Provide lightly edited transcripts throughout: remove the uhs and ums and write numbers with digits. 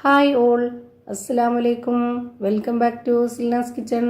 Hi all, അസ്സലാമലൈക്കും. Welcome back to Silnas kitchen.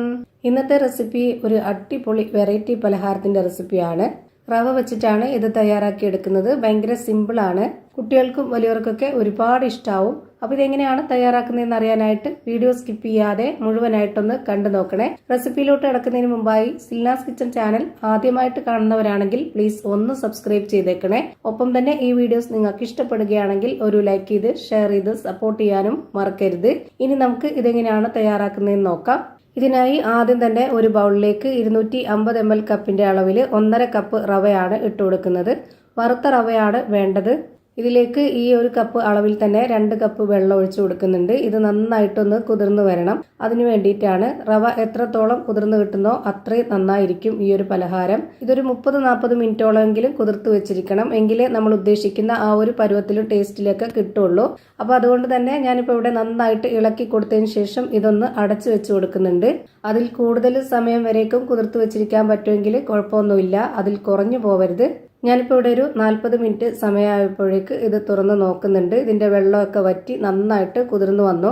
ഇന്നത്തെ recipe ഒരു അടിപൊളി വെറൈറ്റി പലഹാരത്തിന്റെ റെസിപ്പിയാണ്. റവ വെച്ചിട്ടാണ് ഇത് തയ്യാറാക്കി എടുക്കുന്നത്. ഭയങ്കര സിമ്പിളാണ്. കുട്ടികൾക്കും വലിയവർക്കൊക്കെ ഒരുപാട് ഇഷ്ടാവും. അപ്പോൾ ഇതെങ്ങനെയാണ് തയ്യാറാക്കുന്നതെന്ന് അറിയാനായിട്ട് വീഡിയോ സ്കിപ്പ് ചെയ്യാതെ മുഴുവനായിട്ടൊന്ന് കണ്ടു നോക്കണേ. റെസിപ്പിയിലോട്ട് കിടക്കുന്നതിന് മുമ്പായി സിൽനാസ് കിച്ചൺ ചാനൽ ആദ്യമായിട്ട് കാണുന്നവരാണെങ്കിൽ പ്ലീസ് ഒന്ന് സബ്സ്ക്രൈബ് ചെയ്തേക്കണേ. ഒപ്പം തന്നെ ഈ വീഡിയോസ് നിങ്ങൾക്ക് ഇഷ്ടപ്പെടുകയാണെങ്കിൽ ഒരു ലൈക്ക് ചെയ്ത് ഷെയർ ചെയ്ത് സപ്പോർട്ട് ചെയ്യാനും മറക്കരുത്. ഇനി നമുക്ക് ഇതെങ്ങനെയാണ് തയ്യാറാക്കുന്നതെന്ന് നോക്കാം. ഇതിനായി ആദ്യം തന്നെ ഒരു ബൗളിലേക്ക് 250 ml കപ്പിന്റെ അളവിൽ 1.5 കപ്പ് റവയാണ് ഇട്ട് കൊടുക്കുന്നത്. വറുത്ത റവയാണ് വേണ്ടത്. ഇതിലേക്ക് ഈ ഒരു കപ്പ് അളവിൽ തന്നെ 2 കപ്പ് വെള്ളം ഒഴിച്ചു കൊടുക്കുന്നുണ്ട്. ഇത് നന്നായിട്ടൊന്ന് കുതിർന്നു വരണം. അതിനു വേണ്ടിയിട്ടാണ്. റവ എത്രത്തോളം കുതിർന്നു കിട്ടുന്നോ അത്രയും നന്നായിരിക്കും ഈ ഒരു പലഹാരം. ഇതൊരു 30-40 മിനിറ്റോളമെങ്കിലും കുതിർത്ത് വെച്ചിരിക്കണം. എങ്കിലേ നമ്മൾ ഉദ്ദേശിക്കുന്ന ആ ഒരു പരുവത്തിലും ടേസ്റ്റിലൊക്കെ കിട്ടുള്ളൂ. അപ്പോൾ അതുകൊണ്ട് തന്നെ ഞാനിപ്പോൾ ഇവിടെ നന്നായിട്ട് ഇളക്കി കൊടുത്തതിന് ശേഷം ഇതൊന്ന് അടച്ചു വെച്ച് കൊടുക്കുന്നുണ്ട്. അതിൽ കൂടുതൽ സമയം വരേക്കും കുതിർത്ത് വെച്ചിരിക്കാൻ പറ്റുമെങ്കിൽ കുഴപ്പമൊന്നുമില്ല. അതിൽ കുറഞ്ഞു പോവരുത്. ഞാനിപ്പോൾ ഇവിടെ ഒരു 40 മിനിറ്റ് സമയമായപ്പോഴേക്ക് ഇത് തുറന്ന് നോക്കുന്നുണ്ട്. ഇതിന്റെ വെള്ളമൊക്കെ വറ്റി നന്നായിട്ട് കുതിർന്നു വന്നു.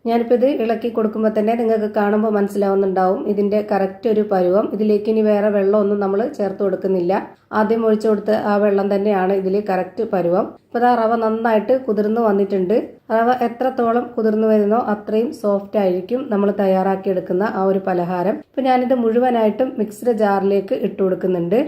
ഞാനിപ്പോൾ ഇത് ഇളക്കി കൊടുക്കുമ്പോൾ തന്നെ നിങ്ങൾക്ക് കാണുമ്പോൾ മനസ്സിലാവുന്നുണ്ടാവും ഇതിന്റെ കറക്റ്റ് ഒരു പരുവം. ഇതിലേക്ക് ഇനി വേറെ വെള്ളമൊന്നും നമ്മൾ ചേർത്ത് കൊടുക്കുന്നില്ല. ആദ്യം ഒഴിച്ചു കൊടുത്ത ആ വെള്ളം തന്നെയാണ് ഇതിൽ കറക്റ്റ് പരുവം. ഇപ്പോൾ ആ റവ നന്നായിട്ട് കുതിർന്നു വന്നിട്ടുണ്ട്. റവ എത്രത്തോളം കുതിർന്നു വരുന്നോ അത്രയും സോഫ്റ്റ് ആയിരിക്കും നമ്മൾ തയ്യാറാക്കിയെടുക്കുന്ന ആ ഒരു പലഹാരം. ഇപ്പോൾ ഞാനിത് മുഴുവനായിട്ടും മിക്സ്ഡ് ജാറിലേക്ക് ഇട്ട് കൊടുക്കുന്നുണ്ട്.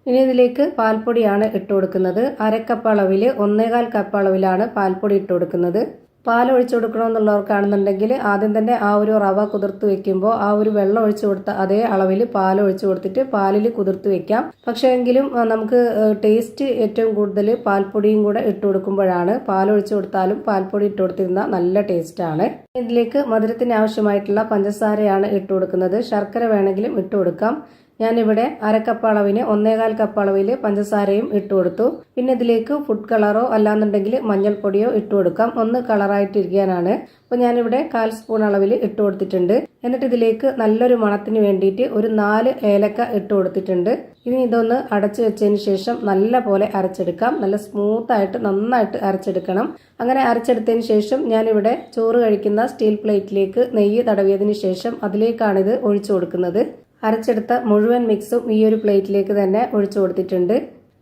ഇനി ഇതിലേക്ക് പാൽപ്പൊടിയാണ് ഇട്ട് കൊടുക്കുന്നത്. 1/2 കപ്പ് അളവിൽ 1.25 കപ്പ് അളവിലാണ് പാൽപ്പൊടി ഇട്ട് കൊടുക്കുന്നത്. പാൽ ഒഴിച്ചു കൊടുക്കണമെന്നുള്ളവർക്കാണെന്നുണ്ടെങ്കിൽ ആദ്യം തന്നെ ആ ഒരു റവ കുതിർത്ത് വെക്കുമ്പോൾ ആ ഒരു വെള്ളം ഒഴിച്ചു കൊടുത്ത അതേ അളവിൽ പാൽ ഒഴിച്ചു കൊടുത്തിട്ട് പാലിൽ കുതിർത്ത് വെക്കാം. പക്ഷേ എങ്കിലും നമുക്ക് ടേസ്റ്റ് ഏറ്റവും കൂടുതൽ പാൽപ്പൊടിയും കൂടെ ഇട്ട് കൊടുക്കുമ്പോഴാണ്. പാൽ ഒഴിച്ചു കൊടുത്താലും പാൽപ്പൊടി ഇട്ട് കൊടുത്തിരുന്ന നല്ല ടേസ്റ്റാണ്. ഇതിലേക്ക് മധുരത്തിന് ആവശ്യമായിട്ടുള്ള പഞ്ചസാരയാണ് ഇട്ട് കൊടുക്കുന്നത്. ശർക്കര വേണമെങ്കിലും ഇട്ട് കൊടുക്കാം. ഞാനിവിടെ 1/2 കപ്പ് അളവിന് 1.25 കപ്പ് അളവിൽ പഞ്ചസാരയും ഇട്ട് കൊടുത്തു. പിന്നെ ഇതിലേക്ക് ഫുഡ് കളറോ അല്ലാന്നുണ്ടെങ്കിൽ മഞ്ഞൾപ്പൊടിയോ ഇട്ട് കൊടുക്കാം. ഒന്ന് കളറായിട്ടിരിക്കാനാണ്. അപ്പോൾ ഞാനിവിടെ 1/4 സ്പൂൺ അളവിൽ ഇട്ട് കൊടുത്തിട്ടുണ്ട്. എന്നിട്ട് ഇതിലേക്ക് നല്ലൊരു മണത്തിന് വേണ്ടിയിട്ട് ഒരു 4 ഏലക്ക ഇട്ട് കൊടുത്തിട്ടുണ്ട്. ഇനി ഇതൊന്ന് അടച്ചു വെച്ചതിന് ശേഷം നല്ല പോലെ അരച്ചെടുക്കാം. നല്ല സ്മൂത്തായിട്ട് നന്നായിട്ട് അരച്ചെടുക്കണം. അങ്ങനെ അരച്ചെടുത്തതിന് ശേഷം ഞാനിവിടെ ചോറ് കഴിക്കുന്ന സ്റ്റീൽ പ്ലേറ്റിലേക്ക് നെയ്യ് തടവിയതിന് ശേഷം അതിലേക്കാണിത് ഒഴിച്ചു കൊടുക്കുന്നത്. അരച്ചെടുത്ത മുഴുവൻ മിക്സും ഈ ഒരു പ്ലേറ്റിലേക്ക് തന്നെ ഒഴിച്ചു കൊടുത്തിട്ടുണ്ട്.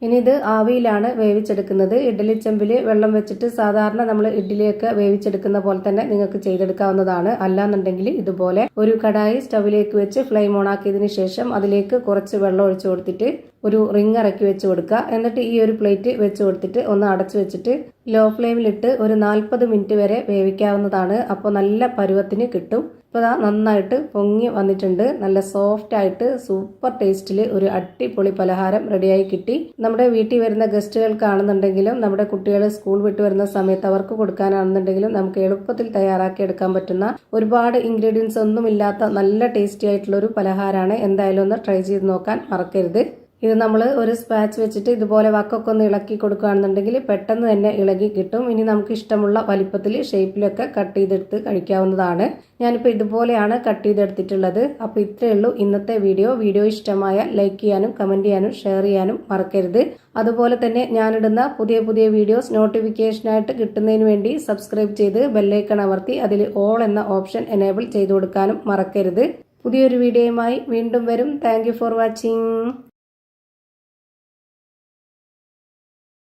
ഇനി ഇത് ആവിയിലാണ് വേവിച്ചെടുക്കുന്നത്. ഇഡ്ഡലി ചെമ്പിൽ വെള്ളം വെച്ചിട്ട് സാധാരണ നമ്മൾ ഇഡ്ഡലിയൊക്കെ വേവിച്ചെടുക്കുന്ന പോലെ തന്നെ നിങ്ങൾക്ക് ചെയ്തെടുക്കാവുന്നതാണ്. അല്ലാന്നുണ്ടെങ്കിൽ ഇതുപോലെ ഒരു കടായി സ്റ്റവിലേക്ക് വെച്ച് ഫ്ലെയിം ഓൺ ആക്കിയതിന് ശേഷം അതിലേക്ക് കുറച്ച് വെള്ളം ഒഴിച്ചു കൊടുത്തിട്ട് ഒരു റിങ് ഇറക്കി വെച്ച് കൊടുക്കുക. എന്നിട്ട് ഈ ഒരു പ്ലേറ്റ് വെച്ച് കൊടുത്തിട്ട് ഒന്ന് അടച്ചു വെച്ചിട്ട് ലോ ഫ്ലെയിമിലിട്ട് ഒരു 40 മിനിറ്റ് വരെ വേവിക്കാവുന്നതാണ്. അപ്പോൾ നല്ല പരുവത്തിന് കിട്ടും. ഇപ്പോൾ നന്നായിട്ട് പൊങ്ങി വന്നിട്ടുണ്ട്. നല്ല സോഫ്റ്റ് ആയിട്ട് സൂപ്പർ ടേസ്റ്റിൽ ഒരു അടിപൊളി പലഹാരം റെഡിയായി കിട്ടി. നമ്മുടെ വീട്ടിൽ വരുന്ന ഗസ്റ്റുകൾക്കാണെന്നുണ്ടെങ്കിലും നമ്മുടെ കുട്ടികൾ സ്കൂൾ വിട്ട് വരുന്ന സമയത്ത് അവർക്ക് കൊടുക്കാനാണെന്നുണ്ടെങ്കിലും നമുക്ക് എളുപ്പത്തിൽ തയ്യാറാക്കി എടുക്കാൻ പറ്റുന്ന ഒരുപാട് ഇൻഗ്രീഡിയൻസ് ഒന്നുമില്ലാത്ത നല്ല ടേസ്റ്റി ആയിട്ടുള്ള ഒരു പലഹാരമാണ്. എന്തായാലും ഒന്ന് ട്രൈ ചെയ്ത് നോക്കാൻ മറക്കരുത്. ഇത് നമ്മൾ ഒരു സ്പാച്ച് വെച്ചിട്ട് ഇതുപോലെ വക്കൊക്കെ ഒന്ന് ഇളക്കി കൊടുക്കുകയാണെന്നുണ്ടെങ്കിൽ പെട്ടെന്ന് തന്നെ ഇളകി കിട്ടും. ഇനി നമുക്ക് ഇഷ്ടമുള്ള വലിപ്പത്തിൽ ഷേപ്പിലൊക്കെ കട്ട് ചെയ്തെടുത്ത് കഴിക്കാവുന്നതാണ്. ഞാനിപ്പോൾ ഇതുപോലെയാണ് കട്ട് ചെയ്തെടുത്തിട്ടുള്ളത്. അപ്പോൾ ഇത്രയേ ഉള്ളൂ ഇന്നത്തെ വീഡിയോ. വീഡിയോ ഇഷ്ടമായ ലൈക്ക് ചെയ്യാനും കമൻറ്റ് ചെയ്യാനും ഷെയർ ചെയ്യാനും മറക്കരുത്. അതുപോലെ തന്നെ ഞാനിടുന്ന പുതിയ പുതിയ വീഡിയോസ് നോട്ടിഫിക്കേഷനായിട്ട് കിട്ടുന്നതിന് വേണ്ടി സബ്സ്ക്രൈബ് ചെയ്ത് ബെല്ലൈക്കൺ അമർത്തി അതിൽ ഓൾ എന്ന ഓപ്ഷൻ എനേബിൾ ചെയ്ത് കൊടുക്കാനും മറക്കരുത്. പുതിയൊരു വീഡിയോയുമായി വീണ്ടും വരും. Thank you for watching.